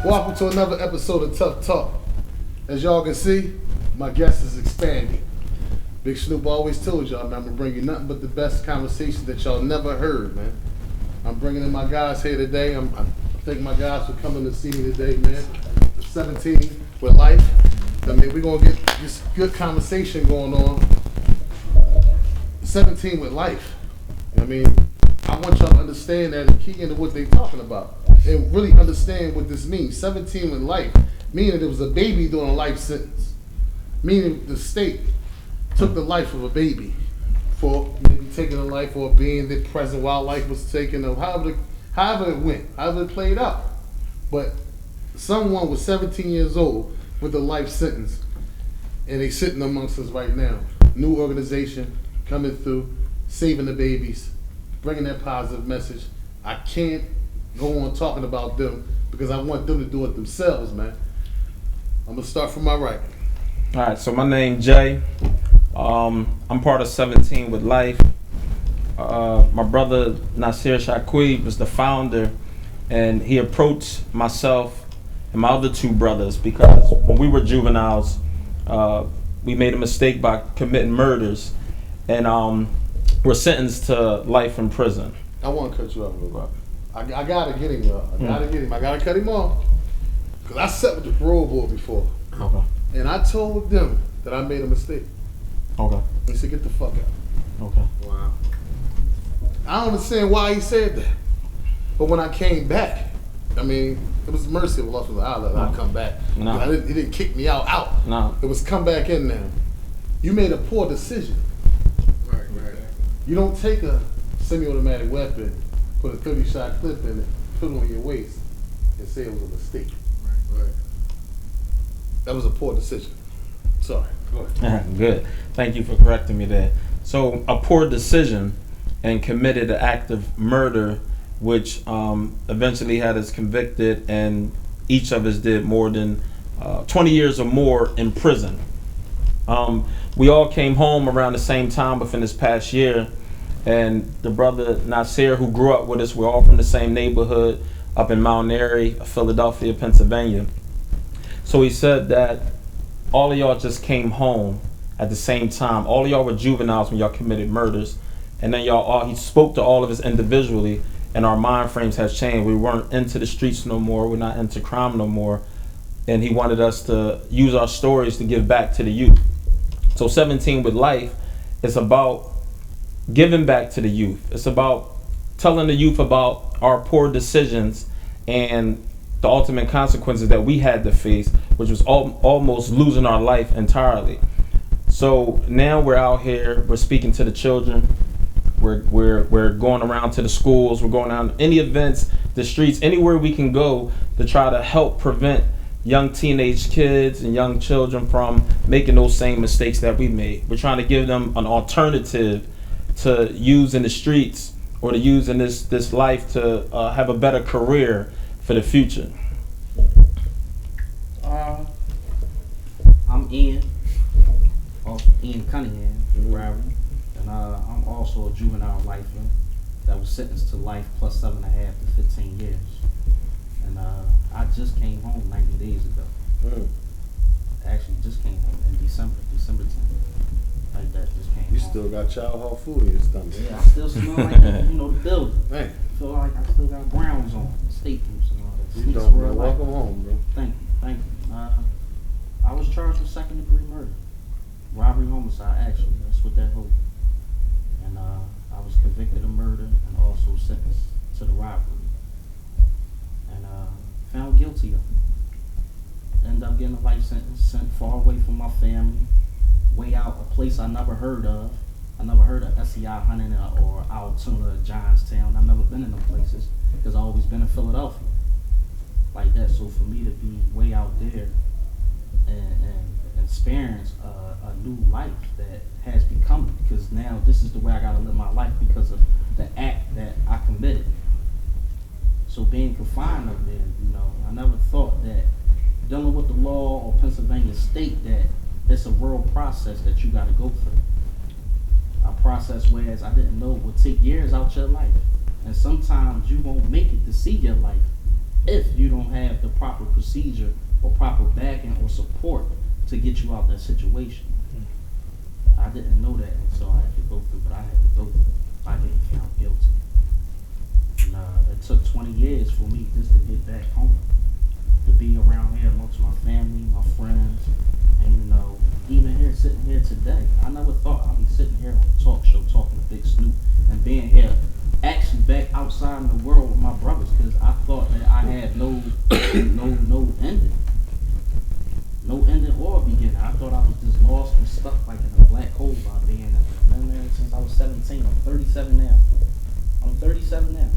Welcome to another episode of Tough Talk. As y'all can see, my guest is expanding. Big Snoop always told y'all, man, I'm gonna bring you nothing but the best conversations that y'all never heard, man. I'm bringing in my guys here today. I thank my guys for coming to see me today, man. 17 with life. I mean, we're gonna get this good conversation going on. 17 with life. I mean, I want y'all to understand that and key into what they're talking about and really understand what this means. 17 with life, meaning it was a baby doing a life sentence. Meaning the state took the life of a baby for maybe taking a life or being the present while life was taken, or however it went, however it played out. But someone was 17 years old with a life sentence, and they sitting amongst us right now. New organization coming through, saving the babies, bringing that positive message. I can't go on talking about them because I want them to do it themselves, man. I'm gonna start from my right. All right, so my name Jay. I'm part of 17 with Life. My brother Nasir Shaquib was the founder, and he approached myself and my other two brothers because when we were juveniles, we made a mistake by committing murders, and we're sentenced to life in prison. I want to cut you off real quick. I gotta get him, y'all. I gotta cut him off. Because I sat with the parole board before. Okay. And I told them that I made a mistake. Okay. They said, get the fuck out. Okay. Wow. I don't understand why he said that. But when I came back, I mean, it was mercy of Allah that I come back. No. He didn't kick me out. No. It was come back in now. You made a poor decision. Right. You don't take a semi-automatic weapon, put a 30-shot clip in it, put it on your waist, and say it was a mistake. Right. That was a poor decision. Sorry. Go ahead. Good. Thank you for correcting me there. So a poor decision and committed an act of murder, which eventually had us convicted, and each of us did more than 20 years or more in prison. We all came home around the same time within this past year, and the brother Nasir, who grew up with us, we're all from the same neighborhood up in Mount Airy, Philadelphia, Pennsylvania. So he said that all of y'all just came home at the same time. All of y'all were juveniles when y'all committed murders, and then he spoke to all of us individually, and our mind frames has changed. We weren't into the streets no more. We're not into crime no more. And he wanted us to use our stories to give back to the youth. So 17 with Life is about giving back to the youth. It's about telling the youth about our poor decisions and the ultimate consequences that we had to face, which was almost losing our life entirely. So now we're out here, we're speaking to the children, we're going around to the schools, we're going out any events, the streets, anywhere we can go to try to help prevent young teenage kids and young children from making those same mistakes that we made. We're trying to give them an alternative to use in the streets or to use in this life to have a better career for the future. I'm Ian Cunningham, Robert, and I'm also a juvenile lifer that was sentenced to life plus 7.5 to 15 years. And I just came home 90 days ago. Actually, just came home in December 10th. Like that, just came home. You still got child hall food in your stomach. Yeah, I still smell like the building. Man. I feel like I still got Browns on, staples and all that. You don't, man. Welcome home, bro. Thank you. I was charged with second-degree murder. Robbery, homicide, actually. That's what that holds. And I was convicted of murder and also sentenced to the robbery. And found guilty of it. Ended up getting a life sentence, sent far away from my family, way out, a place I never heard of. I never heard of SEI Hunting or Altoona, Johnstown. I've never been in them places because I've always been in Philadelphia. Like that. So for me to be way out there and experience a new life that has become, because now this is the way I gotta live my life because of the act that I committed. So being confined up there, I never thought that dealing with the law or Pennsylvania state that it's a real process that you gotta go through. A process whereas I didn't know would take years out your life. And sometimes you won't make it to see your life if you don't have the proper procedure or proper backing or support to get you out that situation. I didn't know that, and so I had to go through, but I had to go through. I didn't count guilty. And it took 20 years for me just to get back home, to be around here amongst my family, my friends, and even here, sitting here today. I never thought I'd be sitting here on a talk show talking to Big Snoop and being here actually back outside in the world with my brothers, because I thought that I had no ending. No ending or beginning. I thought I was just lost and stuck like in a black hole by being in there. I've been there since I was 17. I'm 37 now. I'm 37 now.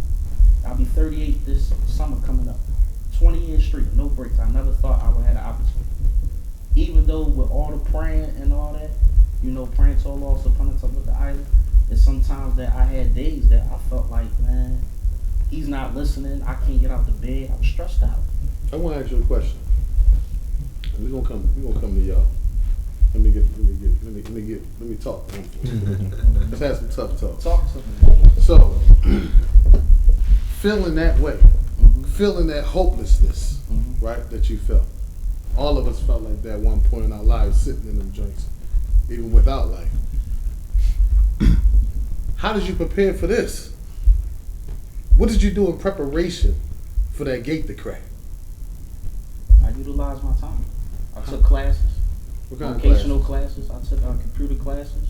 I'll be 38 this summer coming up. 20 years straight, no breaks. I never thought I would have the opportunity. Even though with all the praying and all that, praying to Allah subhanahu wa ta'ala, the island, it's sometimes that I had days that I felt like, man, he's not listening. I can't get out the bed. I was stressed out. I want to ask you a question. We're gonna come to y'all. Let me talk. Let's have some tough talk. Talk to me. So, feeling that way, feeling that hopelessness, right, that you felt. All of us felt like that at one point in our lives, sitting in them joints, even without life. How did you prepare for this? What did you do in preparation for that gate to crack? I utilized my time. I took classes, What kind vocational of classes? classes. I took computer classes.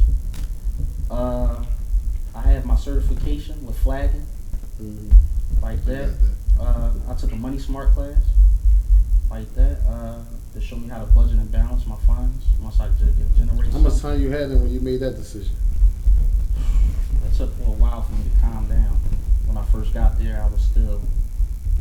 I have my certification with flagging, like that. I took a money smart class, like that, to show me how to budget and balance my funds once I generate. How much time you had in when you made that decision? It took a while for me to calm down. When I first got there, I was still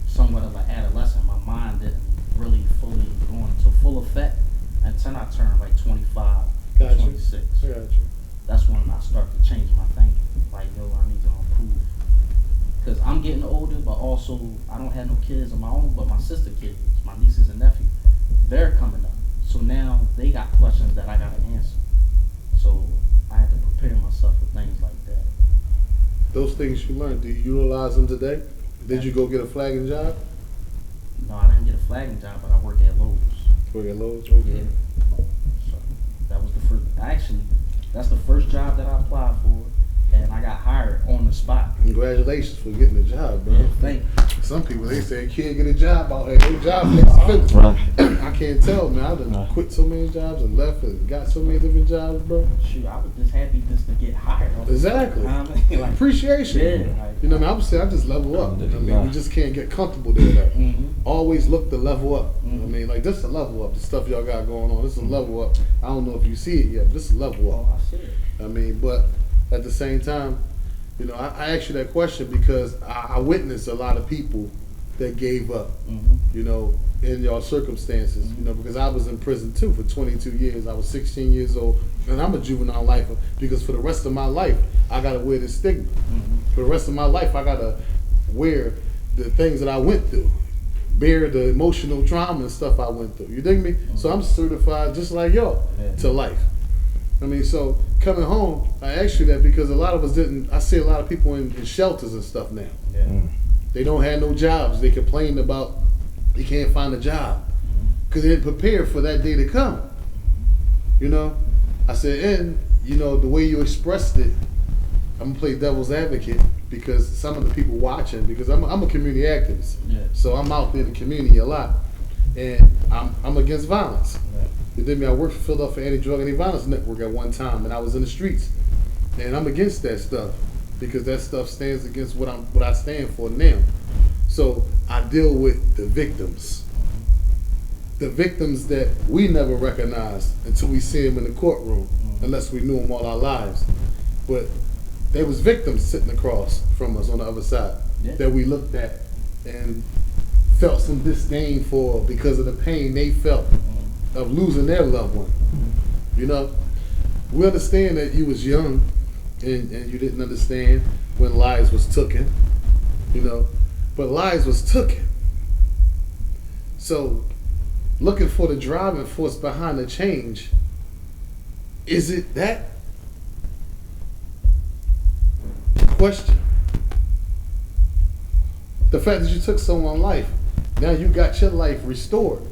somewhat of an adolescent. My mind didn't really fully go into full effect until I turned like 25, 26. I got you. That's when I started to change my thinking. Like, yo, I need to improve. Because I'm getting older, but also I don't have no kids of my own, but my sister kids, my nieces and nephews, they're coming up. So now they got questions that I got to answer. So I had to prepare myself for things like that. Those things you learned, do you utilize them today? Did you go get a flagging job? No, I didn't get a flagging job, but I work at Lowe's. Work at Lowe's? Okay. Yeah. So that was the first. Actually, that's the first job that I applied for, and I got hired on the spot. Congratulations for getting a job, bro. Yeah, thank you. Some people, they say, can't get a job out here. No job flexibility. I can't tell, man. I done quit so many jobs and left and got so many different jobs, bro. Shoot, I was just happy just to get hired. Exactly. You know what I mean? Like, Appreciation. yeah, like, You know what I mean? I would say I just level up. I mean, we just can't get comfortable there. Like, always look to level up. I mean, like, this is a level up. The stuff y'all got going on, this is a level up. I don't know if you see it yet, but this is a level up. Oh, I see it. I mean, but at the same time, I asked you that question because I witnessed a lot of people that gave up, in your circumstances, because I was in prison too for 22 years. I was 16 years old, and I'm a juvenile lifer because for the rest of my life, I gotta wear this stigma. For the rest of my life, I gotta wear the things that I went through, bear the emotional trauma and stuff I went through. You dig me? So I'm certified just like y'all to life. I mean, so coming home, I asked you that because a lot of us didn't. I see a lot of people in shelters and stuff now. Yeah. They don't have no jobs. They complain about they can't find a job because they didn't prepare for that day to come. I said, and the way you expressed it, I'm gonna play devil's advocate because some of the people watching, because I'm a community activist, so I'm out there in the community a lot, and I'm against violence. You dig me? I worked for Philadelphia Anti-Drug and Anti-Violence Network at one time, and I was in the streets, and I'm against that stuff because that stuff stands against what I stand for now. So I deal with the victims that we never recognized until we see them in the courtroom, unless we knew them all our lives. But there was victims sitting across from us on the other side that we looked at and felt some disdain for because of the pain they felt of losing their loved one. We understand that you was young and you didn't understand when lives was tooken, but lives was tooken. So looking for the driving force behind the change, is it that? Question. The fact that you took someone's life, Now you got your life restored.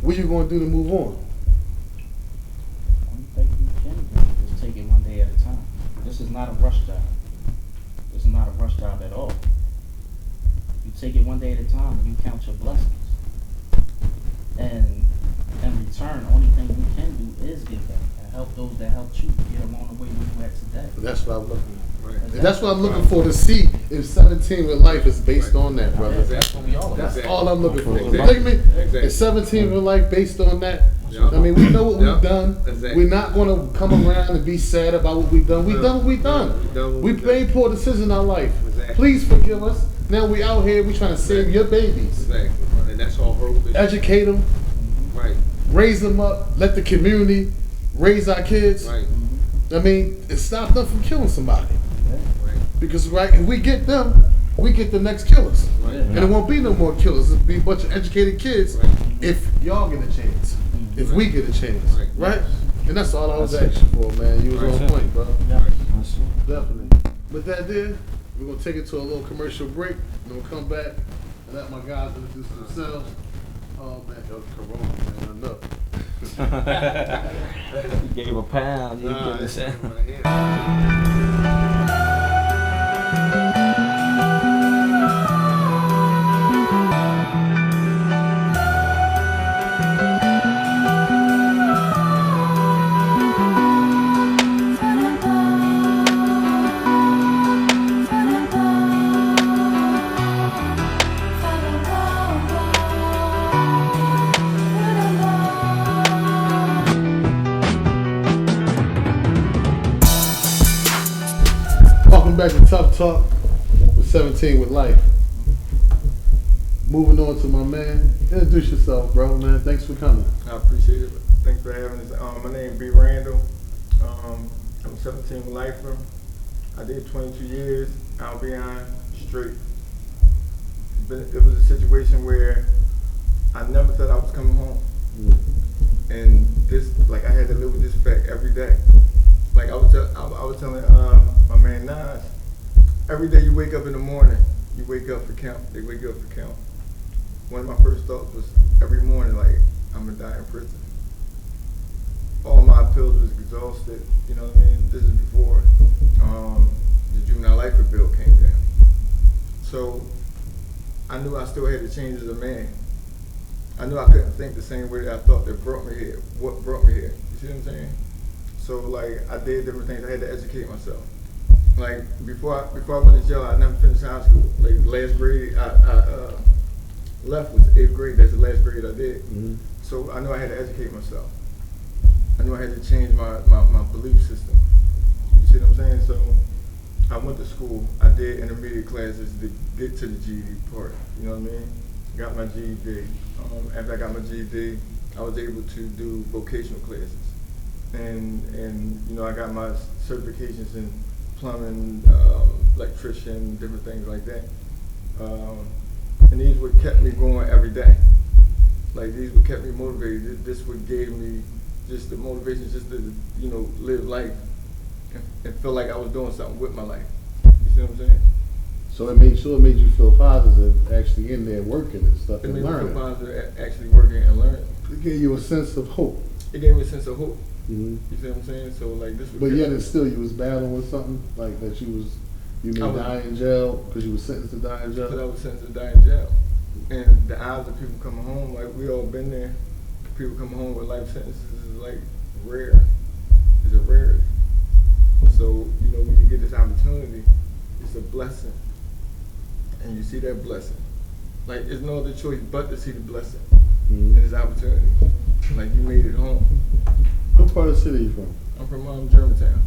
What you gonna do to move on? Only thing you can do is take it one day at a time. This is not a rush job. This is not a rush job at all. You take it one day at a time and you count your blessings. And in return, the only thing you can do is give back and help those that helped you get along the way where you at today. That's what I'm looking for. Right. And that's what I'm looking for to see if 17 with life is based on that, brother. That's what we all That's about. all I'm looking for. Exactly. You dig me? Exactly. Is 17 with life based on that? Yeah. I mean, we know what Yeah. we've done. Exactly. We're not going to come around and be sad about what we've done. We've done what we've done. We done what We we've made poor decisions in our life. Exactly. Please forgive us. Now we out here, we trying to save your babies. Exactly. And that's all hope is. Educate them, Right. raise them up, let the community raise our kids. Right. I mean, and stop them from killing somebody. Right. Because right, if we get them, we get the next killers. Right. And it won't be no more killers. It'll be a bunch of educated kids Right. if y'all get a chance. If we get a chance. Right. Right? And that's all I was That's it. asking for, man. You was Right. on point, bro. Yeah. Definitely. With that there, we're gonna take it to a little commercial break, and we'll come back and let my guys introduce themselves. Oh man, that was Corona, man. Enough. You gave a pound. You Nah, give a that's cent. right here. Welcome back to Tufftalk with 17 with Life. Moving on to my man. Introduce yourself, bro, man. Thanks for coming. I appreciate it. Thanks for having us. My name B. Randall. I'm 17 lifer. I did 22 years. I'll be on straight. It was a situation where I never thought I was coming home. And this, like, I had to live with this fact every day. Like I was telling my man Nas, every day you wake up in the morning, you wake up for count. They wake you up for count. One of my first thoughts was every morning, like, I'm gonna die in prison. All my appeals was exhausted. You know what I mean? This is before the juvenile lifer bill came down. So I knew I still had to change as a man. I knew I couldn't think the same way that I thought that brought me here. What brought me here? You see what I'm saying? So like I did different things. I had to educate myself. Like before I went to jail, I never finished high school. Like last grade, I left was 8th grade. That's the last grade I did. Mm-hmm. So I knew I had to educate myself. I knew I had to change my belief system. You see what I'm saying? So I went to school. I did intermediate classes to get to the GED part. You know what I mean? Got my GED. After I got my GED, I was able to do vocational classes. And you know, I got my certifications in plumbing, electrician, different things like that. And these what kept me going every day. Like these what kept me motivated. This what gave me just the motivation just to, you know, live life and feel like I was doing something with my life. You see what I'm saying? So it made you feel positive actually in there working and stuff It and made me feel learning. positive actually working and learning. It gave you a sense of hope. It gave me a sense of hope. Mm-hmm. You see what I'm saying? So like this. But yet and still you was battling with something like that you may die in jail because you were sentenced to die in Because I jail. was sentenced to die in jail, and the odds of people coming home, like we all been there. People coming home with life sentences is like rare. It's a rarity. So you know when you get this opportunity, it's a blessing, and you see that blessing. Like there's no other choice but to see the blessing Mm-hmm. and this opportunity. Like you made it home. What part of the city are you from? I'm from Germantown.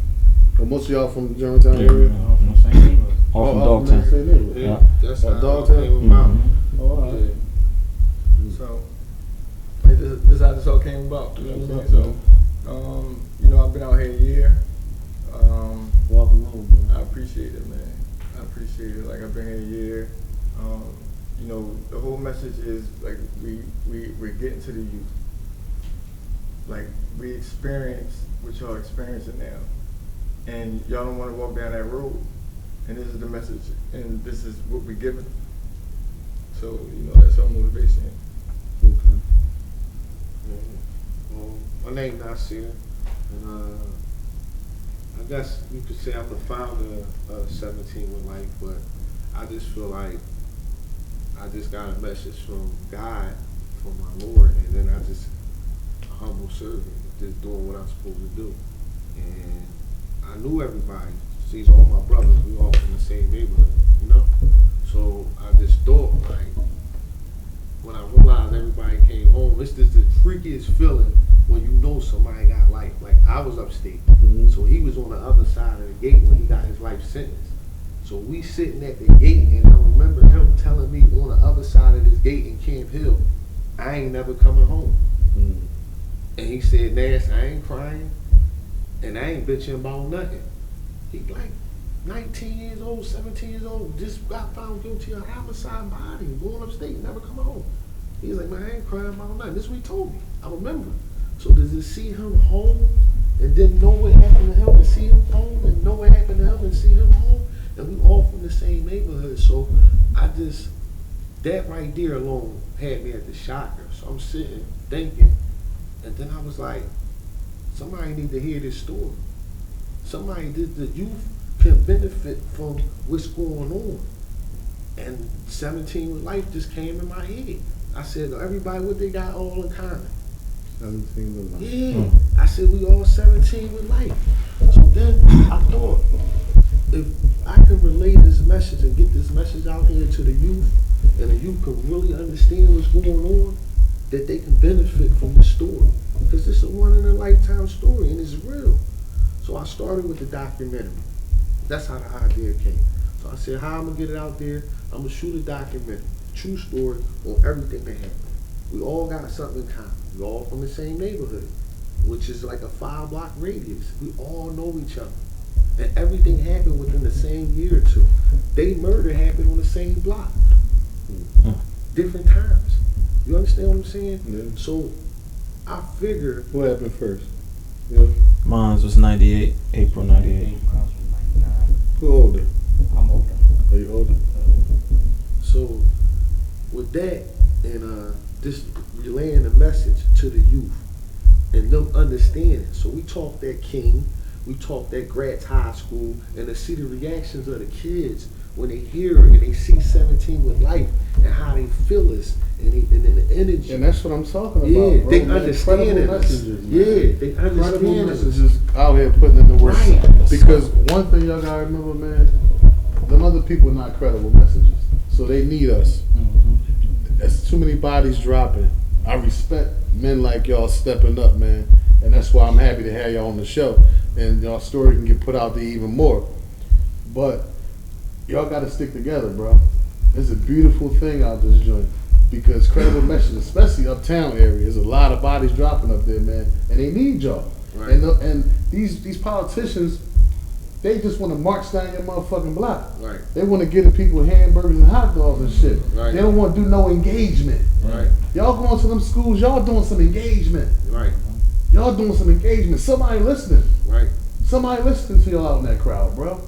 Well, most of y'all from Germantown area? All from the same neighborhood. All from Oh, Dogtown. same neighborhood. Yeah. That's Oh, how Dogtown? I came about. Oh, all right. Yeah. So, like this how this all came about. You know what I mean? So, you know, I've been out here a year. Welcome home, bro. I appreciate it, man. I appreciate it. Like I've been here a year. You know, the whole message is like we're getting to the youth. Like we experience what y'all experiencing now, and y'all don't want to walk down that road. And this is the message, and this is what we're giving. So, that's our motivation. Okay. My name Nasir, and I guess you could say I'm the founder of 17 with Life, but I just feel like I just got a message from God, from my Lord, and then I just a humble servant, just doing what I'm supposed to do. And I knew everybody. These all my brothers. We all from the same neighborhood, So I just thought, like, when I realized everybody came home, it's just the freakiest feeling when you know somebody got life. Like, I was upstate, so he was on the other side of the gate when he got his life sentence. So we sitting at the gate, and I remember him telling me on the other side of this gate in Camp Hill, I ain't never coming home. And he said, Nash, I ain't crying, and I ain't bitching about nothing. He like 19 years old, 17 years old, just got found guilty of homicide body, going upstate, never come home. He's like, man, I ain't crying about nothing. This is what he told me. I remember. So does it see him home and then know what happened to him and see him home and know what happened to him and see him home? And we all from the same neighborhood. So that right there alone had me at the shocker. So I'm sitting thinking, and then I was like, somebody need to hear this story. Somebody, the youth can benefit from what's going on. And 17 with Life just came in my head. I said, everybody, what they got all in common? 17 with Life. Yeah. I said, we all 17 with Life. So then I thought, if I can relay this message and get this message out here to the youth, and the youth can really understand what's going on, that they can benefit from this story. Because it's a one-in-a-lifetime story, and it's real. So I started with the documentary. That's how the idea came. So I said, how I'm going to get it out there? I'm going to shoot a documentary, true story on everything that happened. We all got something in common. We all from the same neighborhood, which is like a 5-block radius. We all know each other. And everything happened within the same year or two. They murder happened on the same block. Different times. You understand what I'm saying? Yeah. So I figured. What happened first? Yeah. Mine was 98, April 98. Who older? I'm older. Are you older? So with that, and just relaying the message to the youth and them understanding. So we talked at King, we talked at Gratz High School, and to see the reactions of the kids when they hear it and they see 17 with Life and how they feel us and the energy. And that's what I'm talking about. Yeah, bro. they Man, understand incredible us. messages, man. Yeah, they Incredible understand us. messages out here putting in the work. Right. Because one thing y'all gotta remember, man, them other people not credible messages. So they need us. There's too many bodies dropping. I respect men like y'all stepping up, man. And that's why I'm happy to have y'all on the show. And y'all story can get put out there even more. But y'all gotta stick together, bro. It's a beautiful thing out this joint. Because credible messages, especially uptown area, there's a lot of bodies dropping up there, man. And they need y'all. Right. And these politicians, they just want to march down your motherfucking block. Right. They want to give the people hamburgers and hot dogs and shit. Right. They don't want to do no engagement. Right. Y'all going to them schools, y'all doing some engagement. Right. Y'all doing some engagement. Somebody listening. Right. Somebody listening to y'all out in that crowd, bro.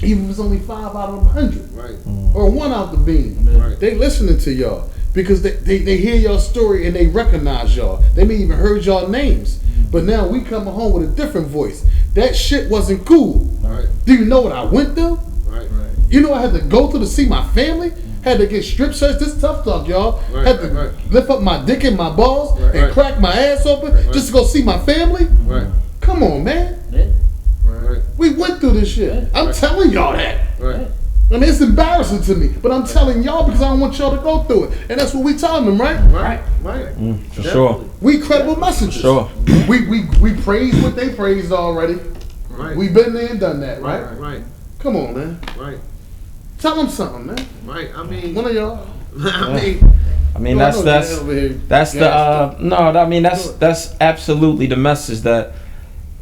Even if it's only 5 out of 100. Right. Or 1 out the beam. Right. They listening to y'all. Because they hear your story and they recognize y'all. They may even heard y'all names. But now we coming home with a different voice. That shit wasn't cool. Right. Do you know what I went through? Right. You know I had to go through to see my family? Had to get strip searched. This Tufftalk, y'all. Right, Had to right. lift up my dick and my balls Right, and right. crack my ass open Right. just to go see my family? Right. Come on, man. Yeah. Right. We went through this shit. I'm telling y'all that. Right. I mean, it's embarrassing to me, but I'm telling y'all because I don't want y'all to go through it. And that's what we telling them, right? Right. Right. For sure. We credible messages. Sure. We praise what they praised already. Right. We been there and done that, right? Right. Right. Come on, man. Right. Tell them something, man. Right. I mean, One of y'all. I mean, No, I that's know that's you're over here that's the gassed no. I mean, that's absolutely the message that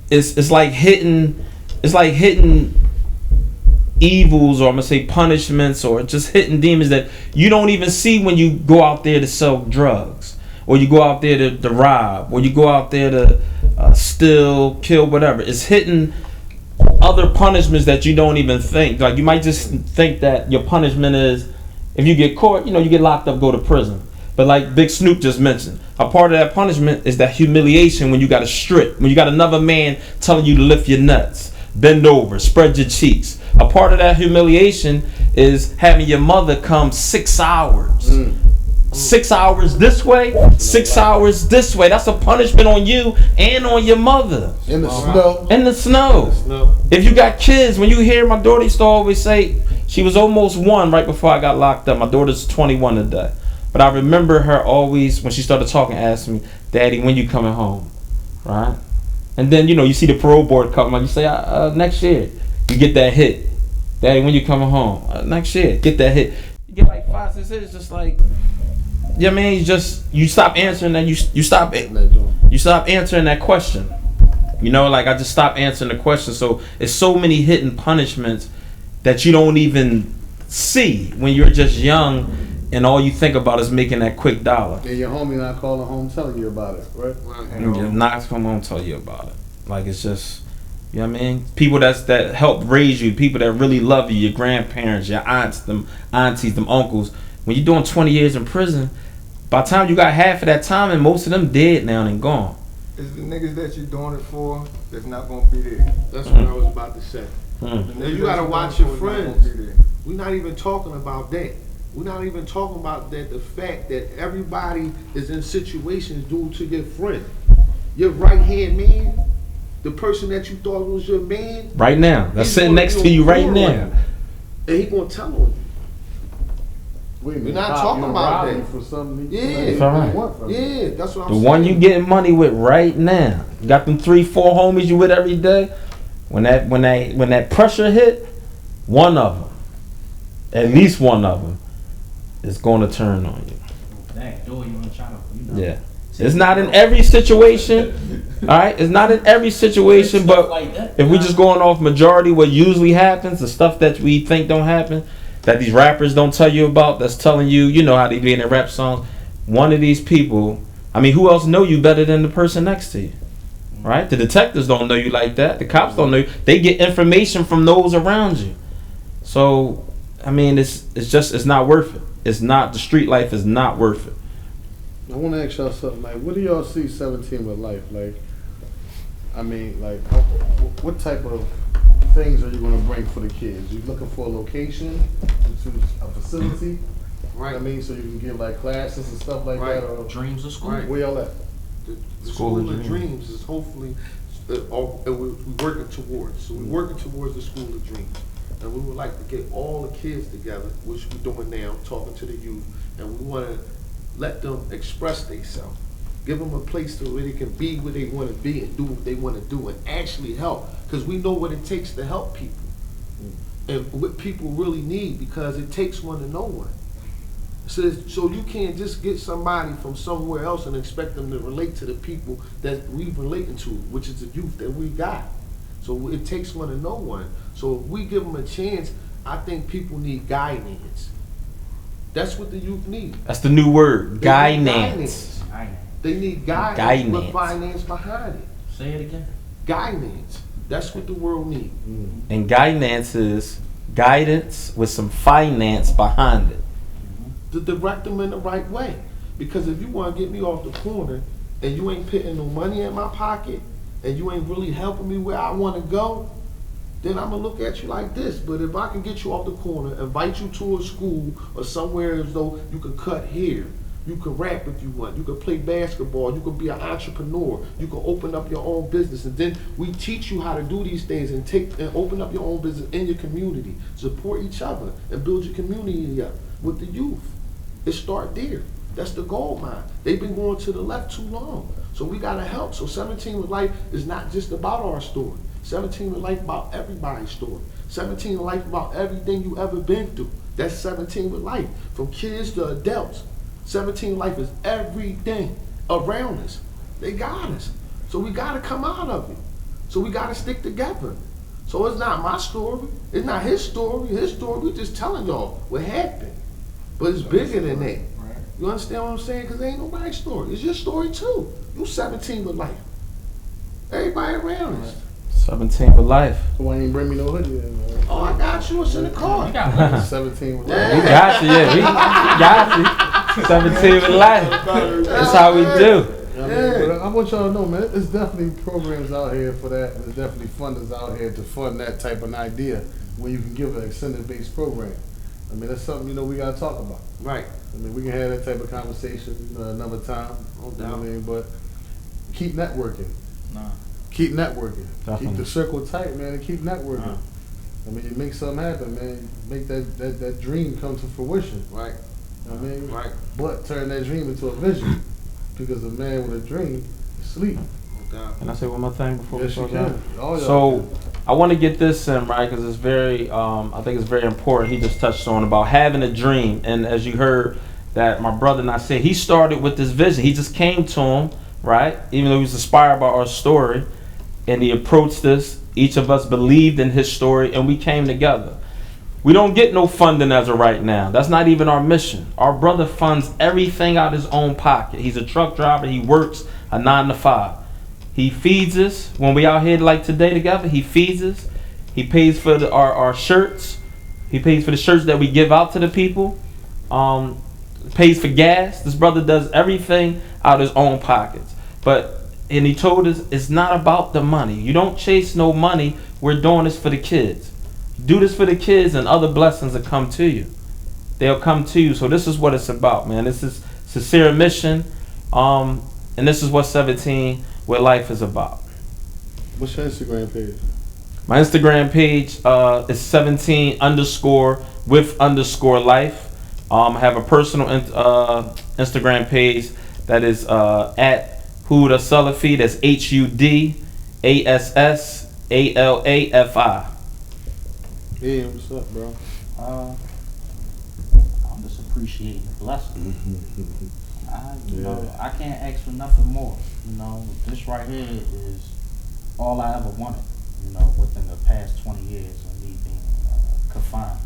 it's like hitting evils, or I'm gonna say punishments, or just hitting demons that you don't even see when you go out there to sell drugs, or you go out there to rob, or you go out there to steal, kill, whatever. It's hitting other punishments that you don't even think. Like, you might just think that your punishment is If you get caught, you get locked up, go to prison. But like Big Snoop just mentioned, a part of that punishment is that humiliation when you got to strip, when you got another man telling you to lift your nuts, bend over, spread your cheeks. A part of that humiliation is having your mother come 6 hours. 6 hours this way, 6 hours this way. That's a punishment on you and on your mother. In the snow. In the snow. If you got kids, when you hear my daughter used to always say, she was almost 1 right before I got locked up. My daughter's 21 today. But I remember her always, when she started talking, asking me, Daddy, when you coming home? Right? And then, you see the parole board come up. You say, next year. You get that hit. Daddy, when you coming home? Next year. Get that hit. You get like 5, 6 hits, just like, you stop answering that. You stop answering that question. Like I just stopped answering the question. So it's so many hidden punishments that you don't even see when you're just young. And all you think about is making that quick dollar. And your homie not calling home telling you about it, right? And you're not coming home tell you about it. Like it's just, people that help raise you, people that really love you, your grandparents, your aunts, them aunties, them uncles. When you're doing 20 years in prison, by the time you got half of that time, and most of them dead now and gone. It's the niggas that you're doing it for that's not gonna be there. That's what I was about to say. You gotta watch your friends. We're not even talking about that. We're not even talking about that. The fact that everybody is in situations due to your friend, your right hand man, the person that you thought was your man. Right now, that's sitting next to you right now. And he gonna tell on you. We're not talking about that. For something Yeah, that's what I'm saying. The one you getting money with right now. You got them 3, 4 homies you with every day. When that pressure hit, one of them, at least one of them, is going to turn on you. Yeah. It's not in every situation. All right? It's not in every situation, but if we just going off majority, what usually happens, the stuff that we think don't happen, that these rappers don't tell you about, that's telling you, how they be in their rap songs. One of these people, who else know you better than the person next to you? Right? The detectives don't know you like that. The cops don't know you. They get information from those around you. So, it's not worth it. It's not, the street life is not worth it. I want to ask y'all something. Like, what do y'all see 17 with life? Like, what type of things are you going to bring for the kids? You looking for a location, a facility? Right. So you can give like classes and stuff like that? Or Dreams of school. Right. Where y'all at? The School of Dreams is hopefully, we're working towards. So we're working towards the School of Dreams. And we would like to get all the kids together, which we're doing now, talking to the youth, and we want to let them express themselves. Give them a place to where they can be where they want to be and do what they want to do and actually help. Because we know what it takes to help people and what people really need, because it takes one to know one. So you can't just get somebody from somewhere else and expect them to relate to the people that we relating to, which is the youth that we got. So it takes one to know one. So if we give them a chance, I think people need guidance. That's what the youth need. That's the new word, guidance. They need guidance with finance behind it. Say it again. Guidance. That's what the world needs. And guidance is guidance with some finance behind it. To direct them in the right way. Because if you want to get me off the corner and you ain't putting no money in my pocket and you ain't really helping me where I want to go, then I'm going to look at you like this. But if I can get you off the corner, invite you to a school or somewhere as though you can cut hair, you can rap if you want, you can play basketball, you can be an entrepreneur, you can open up your own business, and then we teach you how to do these things and open up your own business in your community, support each other, and build your community up with the youth. It start there. That's the gold mine. They've been going to the left too long. So we gotta help. So 17 with Life is not just about our story. 17 with Life about everybody's story. 17 with Life about everything you ever been through. That's 17 with Life. From kids to adults. 17 with Life is everything around us. They got us. So we gotta come out of it. So we gotta stick together. So it's not my story. It's not his story. His story, we just telling y'all what happened. But it's bigger than that. You understand what I'm saying? Because it ain't nobody's story. It's your story too. You 17 with Life. Everybody around us. 17 with life. Why you ain't bring me no hoodie then, man? Oh, I got you. It's in the car. 17 with We life. got you, yeah. We got you. 17 with life. That's how we do. I mean, but I want y'all to know, man, there's definitely programs out here for that. There's definitely funders out here to fund that type of an idea where you can give an extended based program. I mean, that's something, you know, we got to talk about. Right. I mean, we can have that type of conversation another time. You know what I mean? But keep networking. Nah. Keep networking. Definitely. Keep the circle tight, man, and keep networking. Nah. I mean, you make something happen, man. Make that dream come to fruition. Right. You know what I mean? Right. But turn that dream into a vision. Because a man with a dream is sleep. No doubt. Can I say one more thing before Yes, we you close can. out? All y'all So can. I want to get this in, right, because it's very, I think it's very important. He just touched on about having a dream. And as you heard that my brother and I said, he started with this vision. He just came to him, right, even though he was inspired by our story. And he approached this. Each of us believed in his story, and we came together. We don't get no funding as of right now. That's not even our mission. Our brother funds everything out of his own pocket. He's a truck driver. He works a 9 to 5. He feeds us when we out here like today together. He feeds us. He pays for our shirts. He pays for the shirts that we give out to the people. Pays for gas. This brother does everything out of his own pockets. And he told us it's not about the money. You don't chase no money. We're doing this for the kids. Do this for the kids and other blessings will come to you. They'll come to you. So this is what it's about, man. This is sincere mission. And this is what 17 with life is about. What's your Instagram page? My Instagram page is 17_with_life. I have a personal Instagram page that is at Huda Salafi. That's HUDASSALAFI. Yeah, what's up, bro? I'm just appreciating the blessing. You know, I can't ask for nothing more. You know, this right here is all I ever wanted. You know, within the past 20 years of me being confined.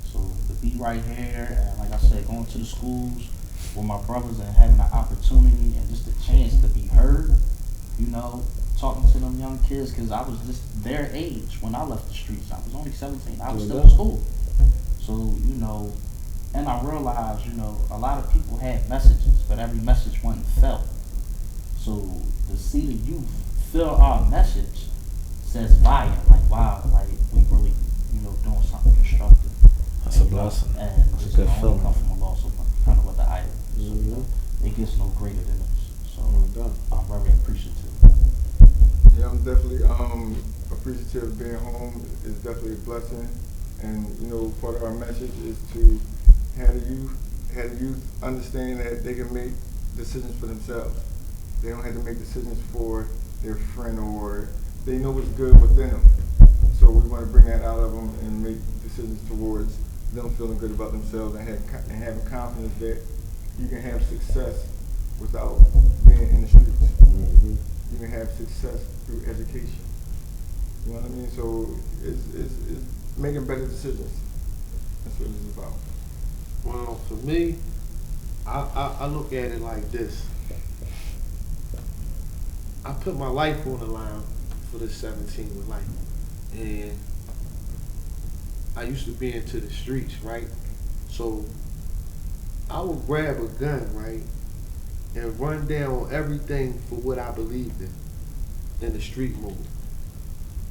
So to be right here and, like I said, going to the schools with my brothers and having an opportunity and just a chance to be heard. You know, talking to them young kids, because I was just their age when I left the streets. I was only 17. I was still in school. So, you know, and I realized, you know, a lot of people had messages, but every message wasn't felt. So to see the youth feel our message says volume. Like, wow, like we really, you know, doing something constructive. That's a blessing. And That's a it's good only feeling. come from Allah subhanahu wa ta'ala. So, you know, it gets no greater than this. So I'm very appreciative. Yeah, I'm definitely appreciative of being home. It's definitely a blessing, and you know, part of our message is to have the youth understand that they can make decisions for themselves. They don't have to make decisions for their friend, or they know what's good within them. So we want to bring that out of them and make decisions towards them feeling good about themselves and having confidence that you can have success without being in the streets. You can have success through education. You know what I mean? So it's making better decisions. That's what it's about. Well, for me, I look at it like this. I put my life on the line for this 17 with life. And I used to be into the streets, right? So I would grab a gun, right, and run down everything for what I believed in the street movement.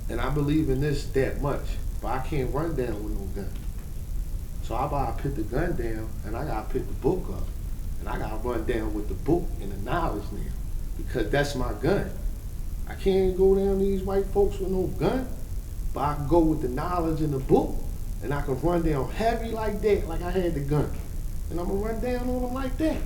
And I believe in this that much, but I can't run down with no gun. So I gotta put the gun down, and I gotta pick the book up, and I gotta run down with the book and the knowledge now, because that's my gun. I can't go down these white folks with no gun, but I can go with the knowledge in the book, and I can run down heavy like that, like I had the gun, and I'm gonna run down on them like that,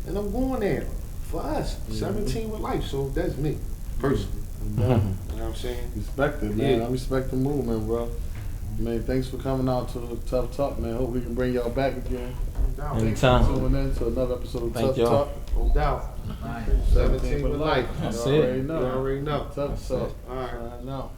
and I'm going at them for us, 17 with life. So that's me, personally. You know what I'm saying? Respect it, man. Yeah. I respect the movement, bro. Man, thanks for coming out to Tough Talk, man. Hope we can bring y'all back again. Anytime. Tuning in to another episode of Thank Tough y'all. Talk. No doubt. 17 with life. That's You it. already know. You already know. Tough Talk. All right. Now.